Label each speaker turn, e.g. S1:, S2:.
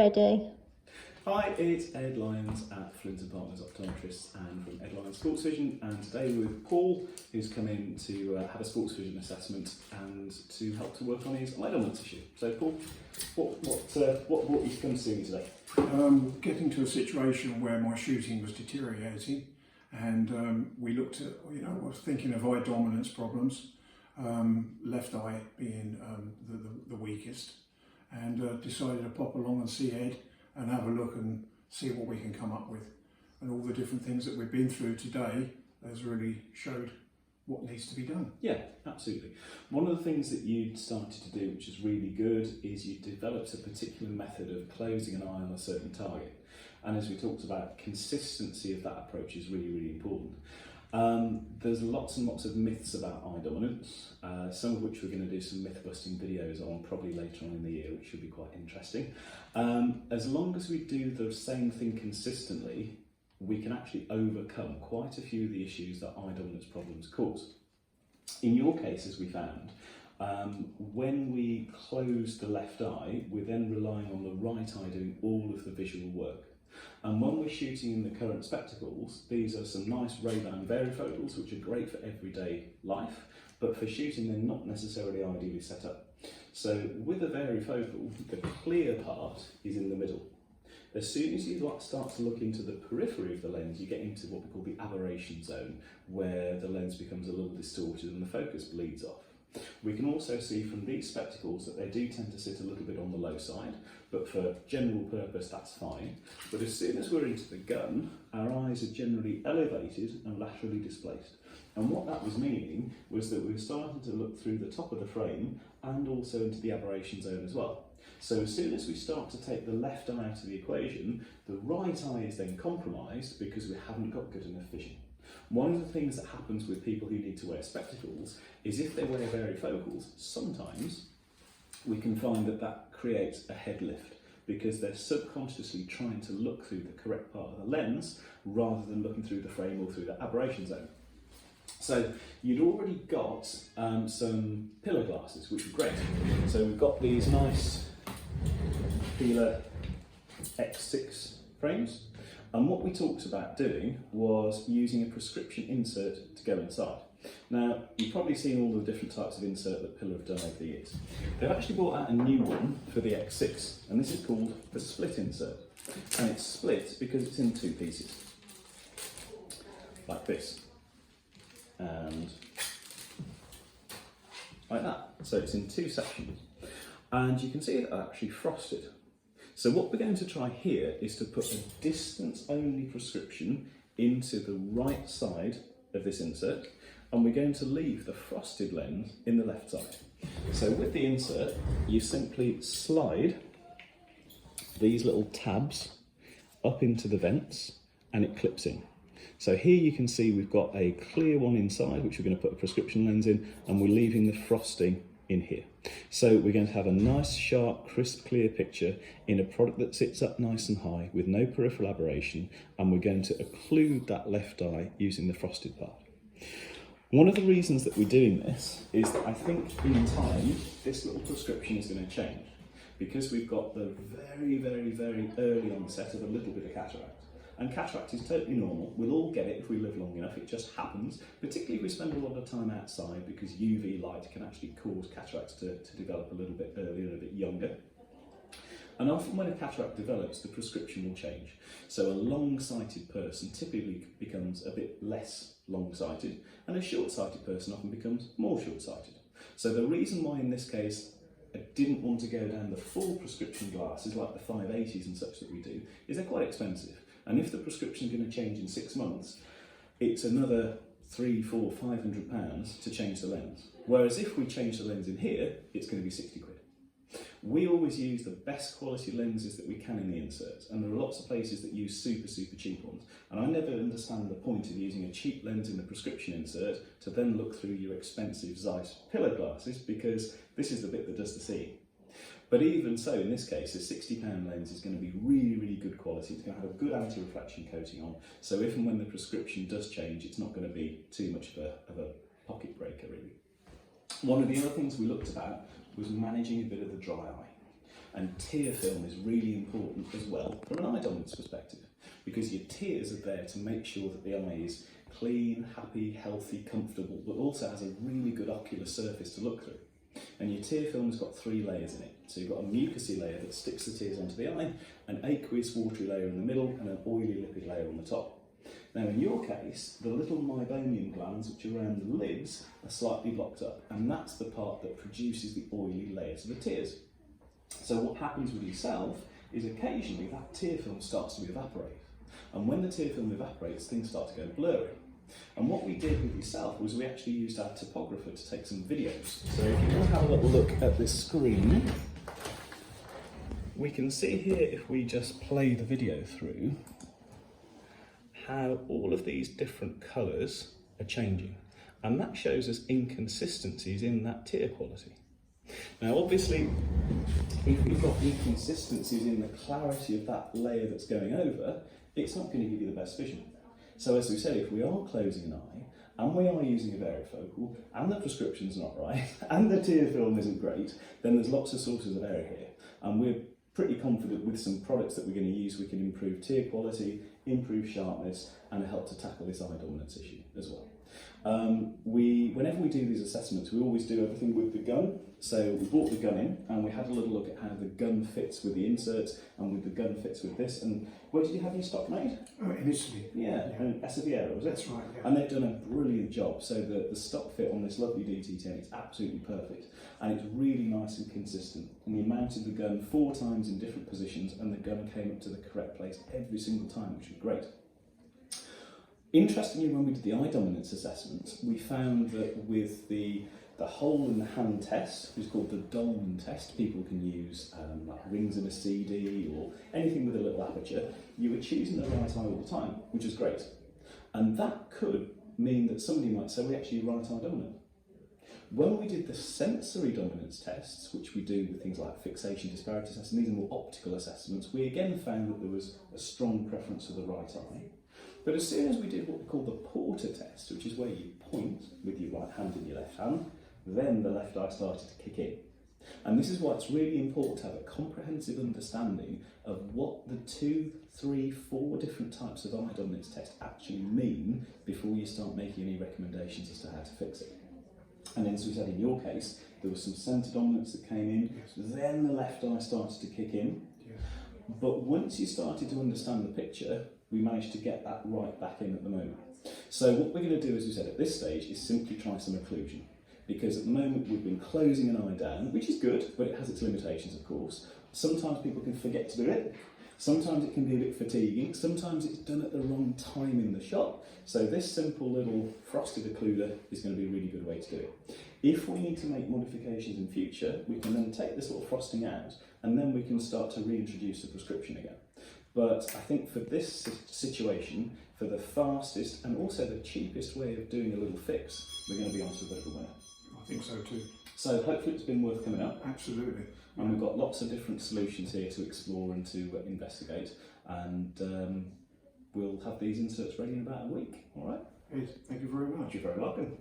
S1: Ready.
S2: Hi, it's Ed Lyons at Flint & Partners Optometrists and from Ed Lyons Sports Vision, and today we're with Paul, who's come in to have a sports vision assessment and to help to work on his eye dominance issue. So Paul, what brought you to come see me today?
S3: Getting to a situation where my shooting was deteriorating, and we looked at, I was thinking of eye dominance problems, left eye being the weakest, and decided to pop along and see Ed and have a look and see what we can come up with. And all the different things that we've been through today has really showed what needs to be done.
S2: Yeah, absolutely. One of the things that you started to do, which is really good, is you developed a particular method of closing an eye on a certain target. And as we talked about, consistency of that approach is really, really important. There's lots and lots of myths about eye dominance, some of which we're going to do some myth busting videos on probably later on in the year, which should be quite interesting. As long as we do the same thing consistently, we can actually overcome quite a few of the issues that eye dominance problems cause. In your case, as we found, when we close the left eye, we're then relying on the right eye doing all of the visual work. And when we're shooting in the current spectacles, these are some nice Ray-Ban varifocals, which are great for everyday life, but for shooting they're not necessarily ideally set up. So with a varifocal, the clear part is in the middle. As soon as you start to look into the periphery of the lens, you get into what we call the aberration zone, where the lens becomes a little distorted and the focus bleeds off. We can also see from these spectacles that they do tend to sit a little bit on the low side, but for general purpose that's fine. But as soon as we're into the gun, our eyes are generally elevated and laterally displaced. And what that was meaning was that we were starting to look through the top of the frame and also into the aberration zone as well. So as soon as we start to take the left eye out of the equation, the right eye is then compromised because we haven't got good enough vision. One of the things that happens with people who need to wear spectacles is if they wear varifocals, sometimes we can find that that creates a head lift because they're subconsciously trying to look through the correct part of the lens rather than looking through the frame or through the aberration zone. So you'd already got some pillar glasses, which are great. So we've got these nice Fila X6 frames. And what we talked about doing was using a prescription insert to go inside. Now, you've probably seen all the different types of insert that Pillar have done over the years. They've actually brought out a new one for the X6, and this is called the split insert. And it's split because it's in two pieces, like this, and like that. So it's in two sections. And you can see that actually frosted. So what we're going to try here is to put a distance-only prescription into the right side of this insert, and we're going to leave the frosted lens in the left side. So with the insert, you simply slide these little tabs up into the vents and it clips in. So here you can see we've got a clear one inside, which we're going to put a prescription lens in, and we're leaving the frosting in here. So we're going to have a nice, sharp, crisp, clear picture in a product that sits up nice and high with no peripheral aberration, and we're going to occlude that left eye using the frosted part. One of the reasons that we're doing this is that I think in time this little prescription is going to change because we've got the very, very, very early onset of a little bit of cataract. And cataract is totally normal. We'll all get it if we live long enough. It just happens, particularly if we spend a lot of time outside, because UV light can actually cause cataracts to develop a little bit earlier and a bit younger. And often when a cataract develops, the prescription will change. So a long-sighted person typically becomes a bit less long-sighted, and a short-sighted person often becomes more short-sighted. So the reason why in this case I didn't want to go down the full prescription glasses like the 580s and such that we do is they're quite expensive. And if the prescription is going to change in 6 months, it's another £300, £400, £500 to change the lens. Whereas if we change the lens in here, it's going to be 60 quid. We always use the best quality lenses that we can in the inserts, and there are lots of places that use super, super cheap ones. And I never understand the point of using a cheap lens in the prescription insert to then look through your expensive Zeiss pillar glasses, because this is the bit that does the seeing. But even so, in this case, a £60 lens is going to be really, really good quality. It's going to have a good anti-reflection coating on. So if and when the prescription does change, it's not going to be too much of a pocket breaker, really. One of the other things we looked about was managing a bit of the dry eye. And tear film is really important as well from an eye dominance perspective, because your tears are there to make sure that the eye is clean, happy, healthy, comfortable, but also has a really good ocular surface to look through. And your tear film's got 3 layers in it. So you've got a mucousy layer that sticks the tears onto the eye, an aqueous watery layer in the middle, and an oily lipid layer on the top. Now in your case, the little meibomian glands, which are around the lids, are slightly blocked up, and that's the part that produces the oily layers of the tears. So what happens with yourself is occasionally that tear film starts to evaporate. And when the tear film evaporates, things start to go blurry. And what we did with yourself was we actually used our Topographer to take some videos. So if you want to have a little look at this screen, we can see here, if we just play the video through, how all of these different colours are changing. And that shows us inconsistencies in that tear quality. Now obviously, if we've got inconsistencies in the clarity of that layer that's going over, it's not going to give you the best vision. So as we said, if we are closing an eye, and we are using a varifocal, and the prescription's not right, and the tear film isn't great, then there's lots of sources of error here. And we're pretty confident with some products that we're going to use, we can improve tear quality, improve sharpness, and help to tackle this eye dominance issue as well. Whenever we do these assessments, we always do everything with the gun. So we brought the gun in and we had a little look at how the gun fits with the inserts and with the gun fits with this. And where did you have your stock made?
S3: Oh, in Italy.
S2: Yeah, and Aberration, was it?
S3: That's right, yeah.
S2: And they've done a brilliant job. So the stock fit on this lovely DT10 is absolutely perfect. And it's really nice and consistent. And we mounted the gun 4 times in different positions and the gun came up to the correct place every single time, which was great. Interestingly, when we did the eye dominance assessment, we found that with the hole in the hand test, which is called the Dolman test, people can use like rings of a CD or anything with a little aperture, you were choosing the right eye all the time, which is great. And that could mean that somebody might say, well, actually, you're right eye dominant. When we did the sensory dominance tests, which we do with things like fixation disparity tests, and these are more optical assessments, we again found that there was a strong preference for the right eye. But as soon as we did what we call the Porter test, which is where you point with your right hand and your left hand, then the left eye started to kick in. And this is why it's really important to have a comprehensive understanding of what the 2, 3, 4 different types of eye dominance test actually mean before you start making any recommendations as to how to fix it. And then, as we said in your case, there was some centre dominance that came in,
S3: Yes.
S2: then the left eye started to kick in.
S3: Yeah.
S2: But once you started to understand the picture, we managed to get that right back in at the moment. So what we're going to do, as we said, at this stage is simply try some occlusion. Because at the moment we've been closing an eye down, which is good, but it has its limitations, of course. Sometimes people can forget to do it. Sometimes it can be a bit fatiguing. Sometimes it's done at the wrong time in the shot. So this simple little frosted occluder is going to be a really good way to do it. If we need to make modifications in future, we can then take this little frosting out, and then we can start to reintroduce the prescription again. But I think for this situation, for the fastest and also the cheapest way of doing a little fix, we're going to be onto a bit of a winner.
S3: I think so too.
S2: So hopefully it's been worth coming up.
S3: Absolutely.
S2: And we've got lots of different solutions here to explore and to investigate. And we'll have these inserts ready in about a week. All right?
S3: Thank you very much.
S2: You're very welcome.